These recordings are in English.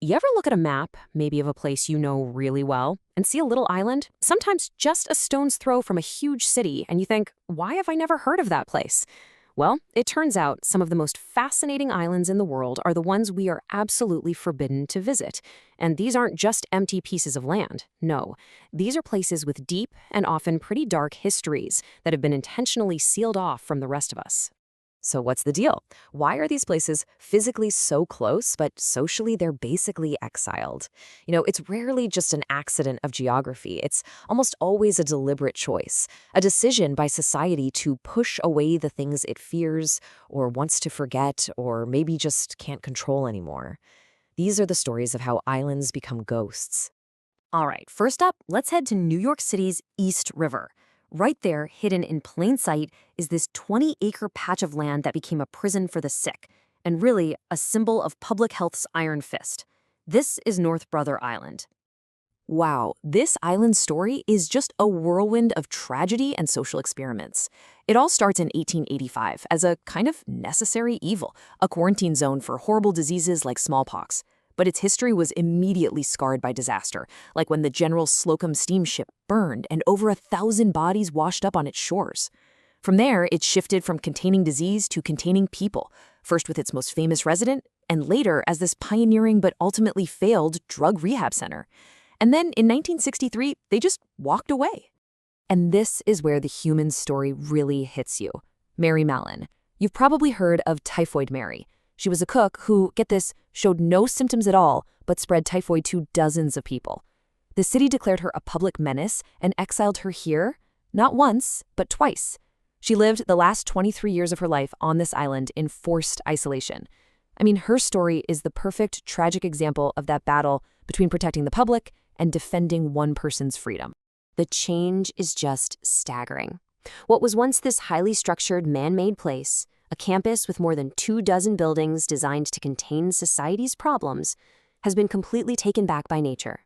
You ever look at a map, maybe of a place you know really well, and see a little island, sometimes just a stone's throw from a huge city, and you think, why have I never heard of that place? Well, it turns out some of the most fascinating islands in the world are the ones we are absolutely forbidden to visit. And these aren't just empty pieces of land. No, these are places with deep and often pretty dark histories that have been intentionally sealed off from the rest of us. So what's the deal? Why are these places physically so close, but socially they're basically exiled? It's rarely just an accident of geography. It's almost always a deliberate choice, a decision by society to push away the things it fears or wants to forget or maybe just can't control anymore. These are the stories of how islands become ghosts. All right, first up, let's head to New York City's East River. Right there, hidden in plain sight, is this 20-acre patch of land that became a prison for the sick, and really a symbol of public health's iron fist. This is North Brother Island. Wow, this island story is just a whirlwind of tragedy and social experiments. It all starts in 1885 as a kind of necessary evil, a quarantine zone for horrible diseases like smallpox. But its history was immediately scarred by disaster, like when the General Slocum steamship burned and over 1,000 bodies washed up on its shores. From there, it shifted from containing disease to containing people, first with its most famous resident, and later as this pioneering but ultimately failed drug rehab center. And then in 1963, they just walked away. And this is where the human story really hits you. Mary Mallon. You've probably heard of Typhoid Mary. She was a cook who, get this, showed no symptoms at all, but spread typhoid to dozens of people. The city declared her a public menace and exiled her here, not once, but twice. She lived the last 23 years of her life on this island in forced isolation. I mean, her story is the perfect, tragic example of that battle between protecting the public and defending one person's freedom. The change is just staggering. What was once this highly structured, man-made place, a campus with more than 24 buildings designed to contain society's problems, has been completely taken back by nature.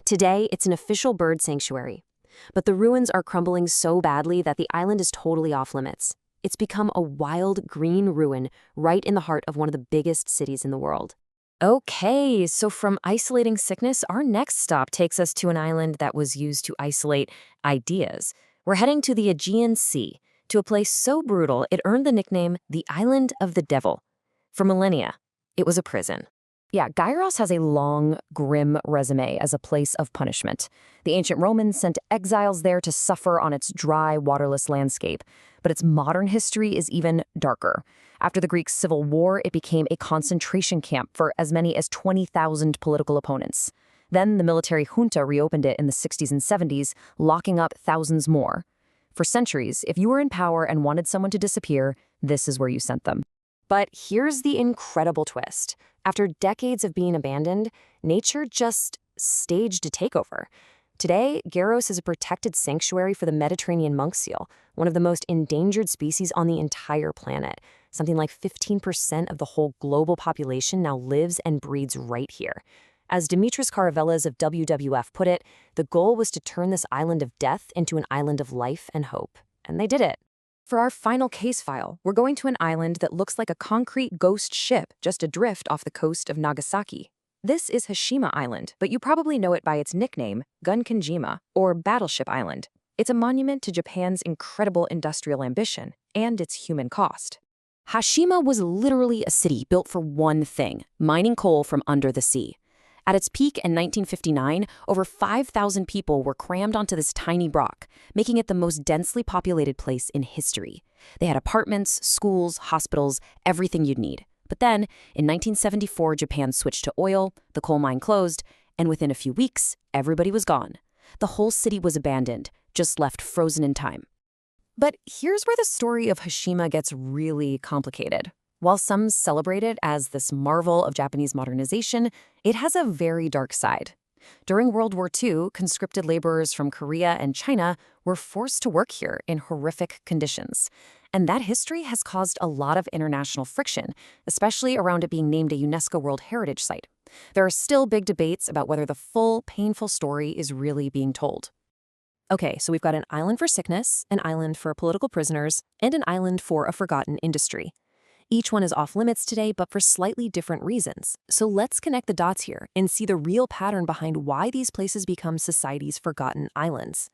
Today, it's an official bird sanctuary. But the ruins are crumbling so badly that the island is totally off limits. It's become a wild green ruin right in the heart of one of the biggest cities in the world. Okay, so from isolating sickness, our next stop takes us to an island that was used to isolate ideas. We're heading to the Aegean Sea, to a place so brutal it earned the nickname the Island of the Devil. For millennia, it was a prison. Yeah, Gyros has a long, grim resume as a place of punishment. The ancient Romans sent exiles there to suffer on its dry, waterless landscape. But its modern history is even darker. After the Greek Civil War, it became a concentration camp for as many as 20,000 political opponents. Then the military junta reopened it in the 60s and 70s, locking up thousands more. For centuries, if you were in power and wanted someone to disappear, this is where you sent them. But here's the incredible twist. After decades of being abandoned, nature just staged a takeover. Today, Gyros is a protected sanctuary for the Mediterranean monk seal, one of the most endangered species on the entire planet. Something like 15% of the whole global population now lives and breeds right here. As Dimitris Karavelas of WWF put it, the goal was to turn this island of death into an island of life and hope. And they did it. For our final case file, we're going to an island that looks like a concrete ghost ship just adrift off the coast of Nagasaki. This is Hashima Island, but you probably know it by its nickname, Gunkanjima, or Battleship Island. It's a monument to Japan's incredible industrial ambition and its human cost. Hashima was literally a city built for one thing, mining coal from under the sea. At its peak in 1959, over 5,000 people were crammed onto this tiny rock, making it the most densely populated place in history. They had apartments, schools, hospitals, everything you'd need. But then, in 1974, Japan switched to oil, the coal mine closed, and within a few weeks, everybody was gone. The whole city was abandoned, just left frozen in time. But here's where the story of Hashima gets really complicated. While some celebrate it as this marvel of Japanese modernization, it has a very dark side. During World War II, conscripted laborers from Korea and China were forced to work here in horrific conditions. And that history has caused a lot of international friction, especially around it being named a UNESCO World Heritage Site. There are still big debates about whether the full, painful story is really being told. Okay, so we've got an island for sickness, an island for political prisoners, and an island for a forgotten industry. Each one is off limits today, but for slightly different reasons. So let's connect the dots here and see the real pattern behind why these places become society's forgotten islands.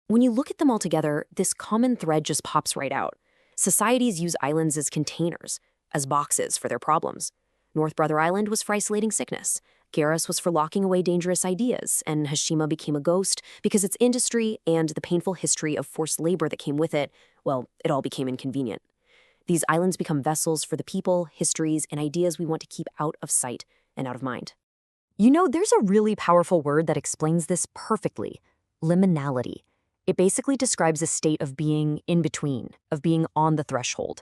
When you look at them all together, this common thread just pops right out. Societies use islands as containers, as boxes for their problems. North Brother Island was for isolating sickness. Garrus was for locking away dangerous ideas, and Hashima became a ghost because its industry and the painful history of forced labor that came with it, well, it all became inconvenient. These islands become vessels for the people, histories, and ideas we want to keep out of sight and out of mind. You know, there's a really powerful word that explains this perfectly: liminality. It basically describes a state of being in between, of being on the threshold.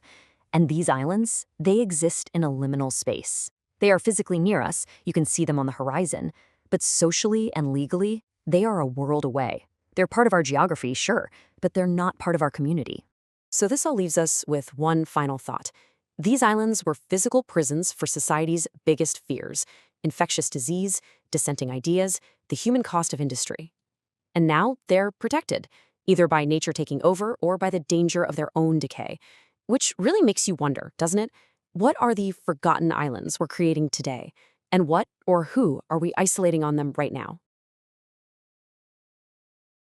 And these islands, they exist in a liminal space. They are physically near us, you can see them on the horizon, but socially and legally, they are a world away. They're part of our geography, sure, but they're not part of our community. So this all leaves us with one final thought. These islands were physical prisons for society's biggest fears: infectious disease, dissenting ideas, the human cost of industry. And now they're protected, either by nature taking over or by the danger of their own decay. Which really makes you wonder, doesn't it? What are the forgotten islands we're creating today? And what or who are we isolating on them right now?